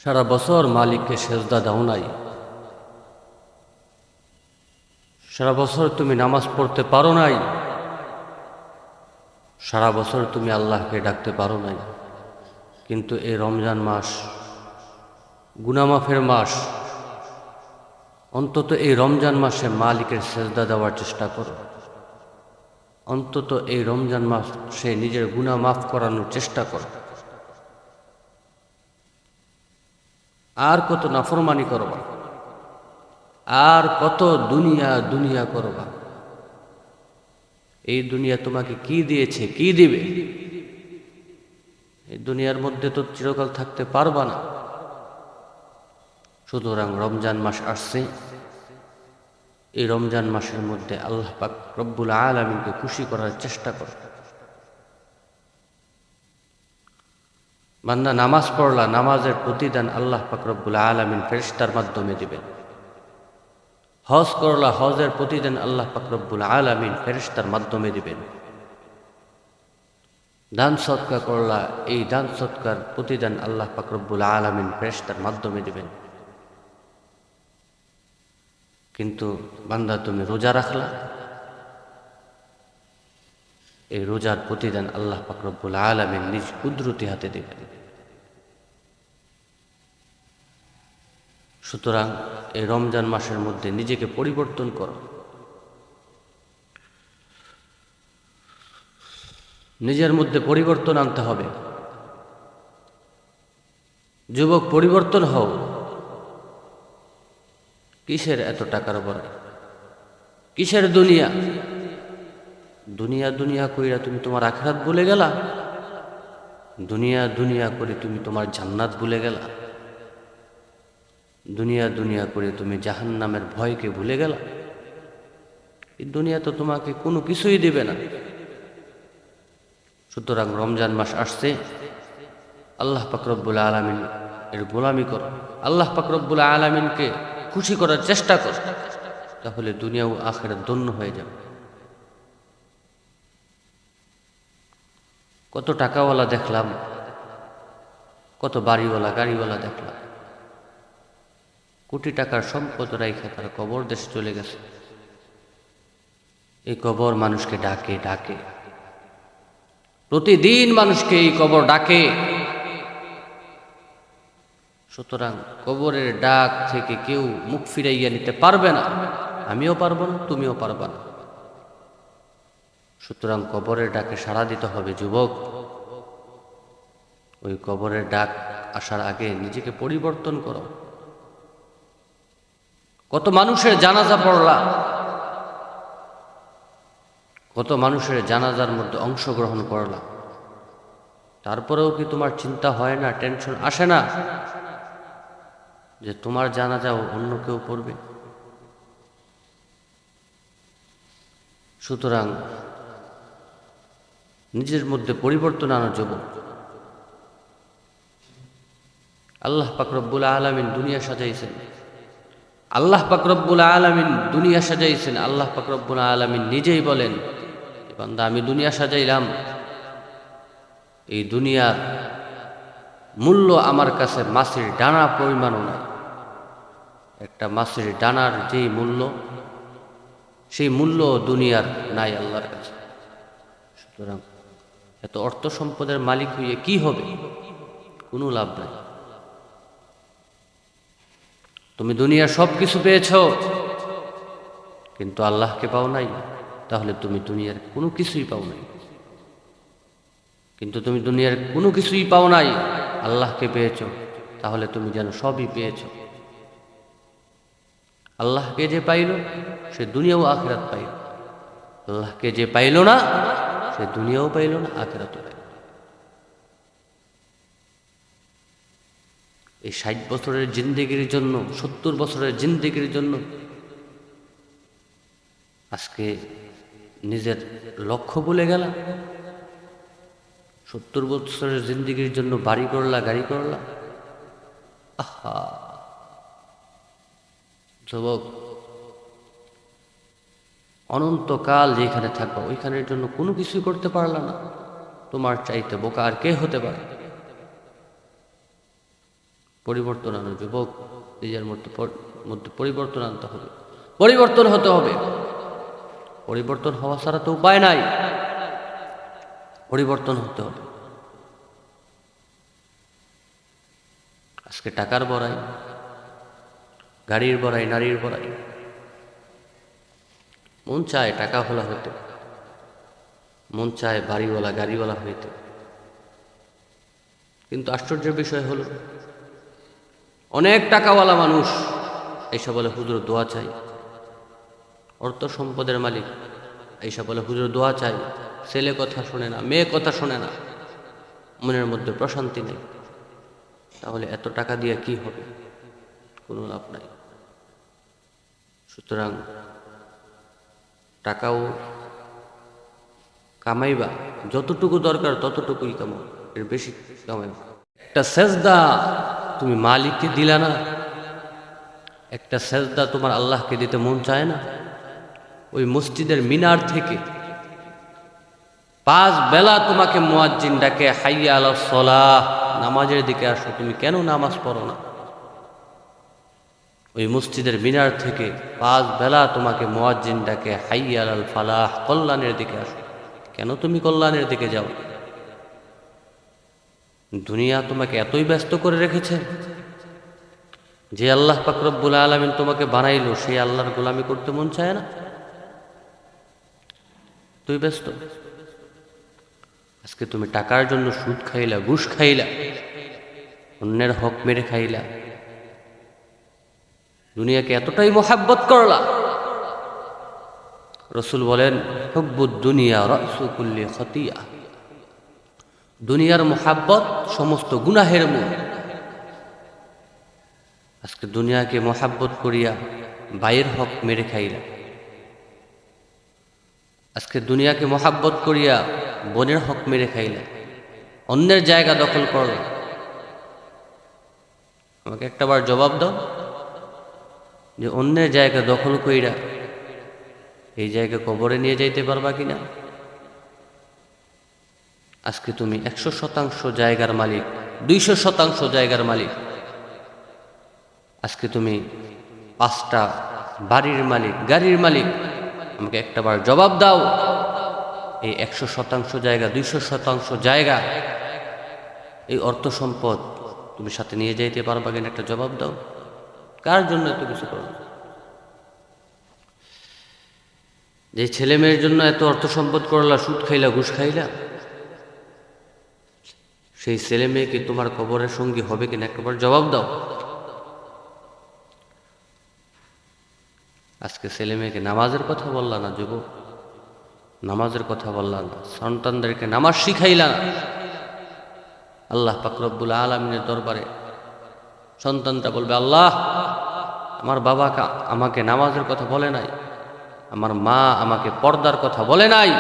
সারা বছর মালিককে সেজদা দাও নাই, সারা বছর তুমি নামাজ পড়তে পারো নাই, সারা বছর তুমি আল্লাহকে ডাকতে পারো নাই। কিন্তু এই রমজান মাস গুনাহ মাফের মাস, অন্তত এই রমজান মাসে মালিকের সেজদা দেওয়ার চেষ্টা করো। অন্তত এই রমজান মাসে নিজের গুনাহ মাফ করানোর চেষ্টা করো। আর কত নাফরমানি করবা, আর কত দুনিয়া দুনিয়া করবা। এই দুনিয়া তোমাকে কি দিয়েছে, কি দিবে? এই দুনিয়ার মধ্যে তো চিরকাল থাকতে পারবা না। সুতরাং রমজান মাস আসছে, এই রমজান মাসের মধ্যে আল্লাহ পাক রব্বুল আলামিনকে খুশি করার চেষ্টা করো। বান্দা নামাজ পড়লা, নামাজের প্রতিদান আল্লাহ পাক রব্বুল আলামিন ফেরেশতার মাধ্যমে দিবেন। হজ করলা, হজের প্রতিদান আল্লাহ পাক রব্বুল আলামিন ফেরেশতার মাধ্যমে দিবেন। দান সদকা করলা, এই দান সদকার প্রতিদান আল্লাহ পাক রব্বুল আলামিন ফেরেশতার মাধ্যমে দিবেন। কিন্তু বান্দা তুমি রোজা রাখলা, এই রোজার প্রতিদান আল্লাহ পাক রব্বুল আলামিন নিজ কুদরতি হাতে দিবেন। সুতরাং এই রমজান মাসের মধ্যে নিজেকে পরিবর্তন করো, নিজের মধ্যে পরিবর্তন আনতে হবে। যুবক, পরিবর্তন হও। কিসের এত টাকার বড়, কিসের দুনিয়া? দুনিয়া দুনিয়া কইরা তুমি তোমার আখিরাত ভুলে গেলা? দুনিয়া দুনিয়া করে তুমি তোমার জান্নাত ভুলে গেলা? দুনিয়া দুনিয়া করে তুমি জাহান্নামের ভয়কে ভুলে গেলা? এই দুনিয়া তো তোমাকে কোনো কিছুই দেবে না। সুতরাং রমজান মাস আসছে, আল্লাহ পাক রব্বুল আলামিন এর গোলামি করো, আল্লাহ পাক রব্বুল আলামিনকে খুশি করার চেষ্টা করো, তাহলে দুনিয়া ও আখিরাত ধন্য হয়ে যাবে। কত টাকাওয়ালা দেখলাম, কত বাড়িওয়ালা গাড়িওয়ালা দেখলাম, কোটি টাকার সম্পদ রাইখা তারা কবর দেশে চলে গেছে। এই কবর মানুষকে ডাকে ডাকে, প্রতিদিন মানুষকে এই কবর ডাকে। সুতরাং কবরের ডাক থেকে কেউ মুখ ফিরাইয়া নিতে পারবে না, আমিও পারবো না, তুমিও পারবা না। সুতরাং কবরের ডাকে সাড়া দিতে হবে। যুবক, ওই কবরের ডাক আসার আগে নিজেকে পরিবর্তন করো। কত মানুষের জানাজা পড়লা, কত মানুষের জানাজার মধ্যে অংশগ্রহণ করলা, তারপরেও কি তোমার চিন্তা হয় না, টেনশন আসে না যে তোমার জানাজাও অন্য কেউ পড়বে? সুতরাং নিজের মধ্যে পরিবর্তন আনো যুবক। আল্লাহ পাক রব্বুল আলামিন দুনিয়া সাজাইছেন, আল্লাহ পাক রব্বুল আলামিন দুনিয়া সাজাইছেন। আল্লাহ পাক রব্বুল আলামিন নিজেই বলেন, বান্দা আমি দুনিয়া সাজাইলাম, এই দুনিয়ার মূল্য আমার কাছে মাছের ডানা পরিমাণও নাই। একটা মাছের ডানার যেই মূল্য, সেই মূল্য দুনিয়ার নাই আল্লাহর কাছে। সুতরাং এত অর্থ সম্পদের মালিক হইয়ে কি হবে? কোনো লাভ নাই। তুমি দুনিয়ার সব কিছু পেয়েছ, কিন্তু আল্লাহকে পাও নাই, তাহলে তুমি দুনিয়ার কোনো কিছুই পাও নাই। কিন্তু তুমি দুনিয়ার কোনো কিছুই পাও নাই, আল্লাহকে পেয়েছ, তাহলে তুমি যেন সবই পেয়েছ। আল্লাহকে যে পাইল সে দুনিয়াও আখিরাত পাইল, আল্লাহকে যে পাইল না সে দুনিয়াও পাইল না, আখিরাতও পাইল। এই 60 বছরের জিন্দেগির জন্য, 70 বছরের জিন্দেগির জন্য আজকে নিজের লক্ষ্য ভুলে গেল। 70 বছরের জিন্দেগির জন্য বাড়ি করলা, গাড়ি করলা। আহা যুবক, অনন্তকাল যেখানে থাকবা ওইখানের জন্য কোনো কিছুই করতে পারলা না। তোমার চাইতে বোকা আর কে হতে পারে? পরিবর্তন আনো যুবক, নিজের মধ্যে পরিবর্তন আনতে হবে, পরিবর্তন হতে হবে। পরিবর্তন হওয়া ছাড়া তো উপায় নাই, পরিবর্তন হতে হবে। আজকে টাকার বড়াই, গাড়ির বড়াই, নারীর বড়াই, মন চায় টাকা হলা হইতে, মন চায় বাড়িওয়ালা গাড়িওয়ালা হইতে। কিন্তু আশ্চর্যের বিষয় হলো অনেক টাকাওয়ালা মানুষ এইসব বলে হুজুর দোয়া চাই, অর্থ সম্পদের মালিক এইসব বলে হুজুর দোয়া চাই, ছেলে কথা শোনে না, মেয়ে কথা শোনে না, মনের মধ্যে প্রশান্তি নেই। তাহলে এত টাকা দিয়ে কি হবে? কোনো লাভ নাই। সুতরাং টাকাও কামাইবা, যতটুকু দরকার ততটুকুই কামাও, এর বেশি কামাইবা। একটা সেজদা তুমি মালিককে দিলা না, একটা সেজদা তোমার আল্লাহকে দিতে মন চায় না? ওই মসজিদের মিনার থেকে 5 বেলা তোমাকে মুয়াজ্জিন ডাকে, হাইয়া আলাস সালাহ, নামাজের দিকে আসো, তুমি কেন নামাজ পড়ো না? ওই মসজিদের মিনার থেকে 5 বেলা তোমাকে মুয়াজ্জিন ডাকে, হাইয়া আলাল ফালাহ, কল্যাণের দিকে আসো, কেন তুমি কল্যাণের দিকে যাও? দুনিয়া তোমাকে এতই ব্যস্ত করে রেখেছে যে আল্লাহ পাক রব্বুল আলামিন তোমাকে বানাইলো, সেই আল্লাহর গোলামি করতে মন চায় না? তুই ব্যস্ত। আজকে তুমি টাকার জন্য সুদ খাইলা, ঘুষ খাইলা, অন্যের হক মেরে খাইলা, দুনিয়াকে এতটাই মোহাব্বত করলা। রসুল বলেন, হুব্বুদ দুনিয়া রাসু কুল্লি খতিয়া, দুনিয়ার মোহাব্বত সমস্ত গুনাহের মূল। আজকে দুনিয়াকে মোহাব্বত করিয়া ভাইয়ের হক মেরে খাইলা, আজকে দুনিয়াকে মোহাব্বত করিয়া বোনের হক মেরে খাইলা, অন্যের জায়গা দখল করলা। আমাকে একটাবার জবাব দাও যে অন্যের জায়গা দখল কইরা এই জায়গা কবরে নিয়ে যাইতে পারবা কিনা? আজকে তুমি 100% জায়গার মালিক, 200% জায়গার মালিক, আজকে তুমি 5টা বাড়ির মালিক, গাড়ির মালিক। আমাকে একটাবার জবাব দাও, এই 100% জায়গা, 200% জায়গা, এই অর্থ সম্পদ তুমি সাথে নিয়ে যাইতে পারবা কিনা? একটা জবাব দাও। কার জন্য এত কিছু করো? যে ছেলে মেয়ের জন্য এত অর্থ সম্পদ করলা, সুদ খাইলা, ঘুষ খাইলা, সেই ছেলে মেয়ে কি তোমার কবরের সঙ্গী হবে কিনা? একবার জবাব দাও। আজকে ছেলে মেয়েকে নামাজের কথা বললা না যুবক, নামাজের কথা বললা না, সন্তানদেরকে নামাজ শিখাইলা না। আল্লাহ পাক রব্বুল আলামিনের দরবারে সন্তানটা বলবে, আল্লাহ আমার বাবা আমাকে নামাজের কথা বলে নাই, আমার মা আমাকে পর্দার কথা বলে নাই।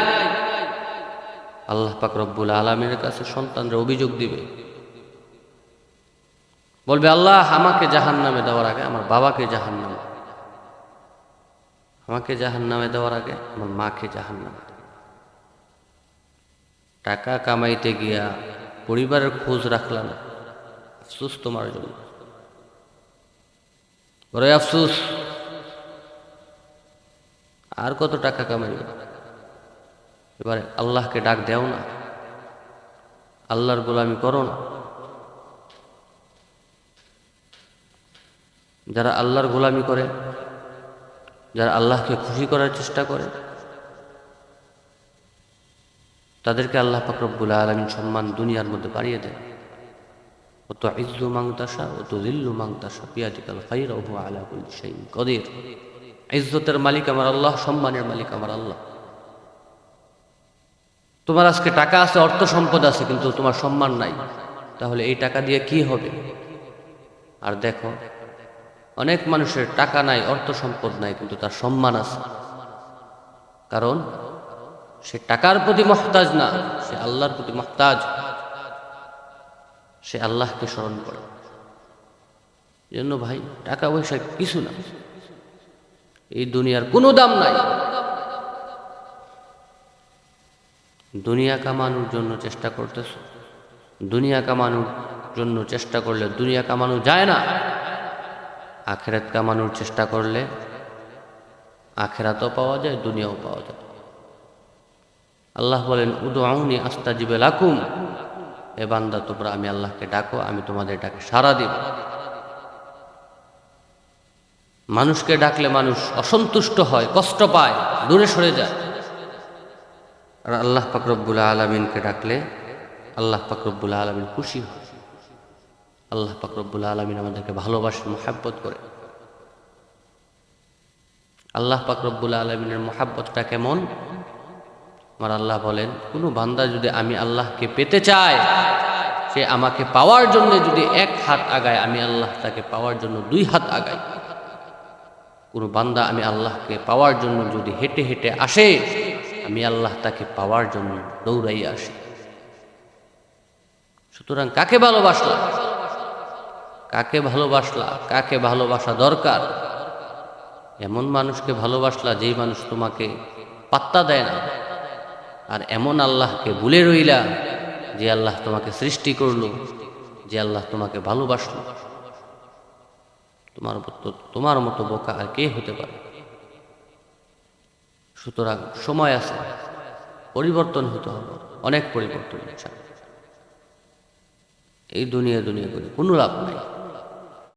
আল্লাহ পাক রব্বুল আলামিনের কাছে সন্তানরা অভিযোগ দিবে, বলবে, আল্লাহ আমাকে জাহান্নামে দেওয়ার আগে আমার বাবাকে জাহান্নামে, আমাকে জাহান্নামে দেওয়ার আগে আমার মাকে জাহান্নামে। টাকা কামাইতে গিয়া পরিবারের খোঁজ রাখলা না, আফসোস তোমার জন্য, বড় আফসোস। আর কত টাকা কামাইবে? এবারে আল্লাহকে ডাক দেও না, আল্লাহর গোলামি করো না। যারা আল্লাহর গোলামি করে, যারা আল্লাহকে খুশি করার চেষ্টা করে, তাদেরকে আল্লাহ পাক রব্বুল আলামিন সম্মান দুনিয়ার মধ্যে বাড়িয়ে দেয়। অত ইজ্জু মান তাশা অত যিল্লু মান তাশা বিয়াদিকাল খায়র ওয়া হুয়া আলা কুল্লি শাইইন কাদির। ইজ্জতের মালিক আমার আল্লাহ, সম্মানের মালিক আমার আল্লাহ। তোমার আজকে টাকা আছে, অর্থ সম্পদ আছে, কিন্তু তোমার সম্মান নাই, তাহলে এই টাকা দিয়ে কি হবে? আর দেখো, অনেক মানুষের টাকা নাই, অর্থ সম্পদ নাই, কিন্তু তার সম্মান আছে। কারণ সে টাকার প্রতি মুহতাজ না, সে আল্লাহর প্রতি মুহতাজ, সে আল্লাহকে স্মরণ করে। জন্য ভাই, টাকা পয়সা কিছু না, এই দুনিয়ার কোনো দাম নাই। দুনিয়া কামানোর জন্য চেষ্টা করতেছ, দুনিয়া কামানোর জন্য চেষ্টা করলে দুনিয়া কামানো যায় না, আখেরাত কামানোর চেষ্টা করলে আখেরাতও পাওয়া যায়, দুনিয়াও পাওয়া যায়। আল্লাহ বলেন উদউনি আস্তাজিব লাকুম, এ বান্দা তোমরা আমি আল্লাহকে ডাকো, আমি তোমাদের ডাকে সাড়া দিব। মানুষকে ডাকলে মানুষ অসন্তুষ্ট হয়, কষ্ট পায়, দূরে সরে যায়। আর আল্লাহ পাক রব্বুল আলামিনকে ডাকলে আল্লাহ পাক রব্বুল আলামিন খুশি হয়। আল্লাহ পাক রব্বুল আলামিন আমাদেরকে ভালোবাসেন, মুহাব্বত করে। আল্লাহ পাক রব্বুল আলামিনের মুহাব্বতটা কেমন? আমার আল্লাহ বলেন, কোনো বান্দা যদি আমি আল্লাহকে পেতে চায়, সে আমাকে পাওয়ার জন্য যদি 1 হাত আগায়, আমি আল্লাহ তাকে পাওয়ার জন্য 2 হাত আগাই। কোনো বান্দা আমি আল্লাহকে পাওয়ার জন্য যদি হেঁটে হেঁটে আসে, আমি আল্লাহ তাকে পাওয়ার জন্য দৌড়াই আসি। সুতরাং কাকে ভালোবাসলা, কাকে ভালোবাসলা, কাকে ভালোবাসা দরকার? এমন মানুষকে ভালোবাসলা যেই মানুষ তোমাকে পাত্তা দেয় না, আর এমন আল্লাহকে ভুলে রইলা যে আল্লাহ তোমাকে সৃষ্টি করলো, যে আল্লাহ তোমাকে ভালোবাসলো। তোমার মতো বোকা আর কে হতে পারে? সুতরাং সময় আছে, পরিবর্তন হতে হবে, অনেক পরিবর্তন। এই দুনিয়া করে কোনো লাভ নাই।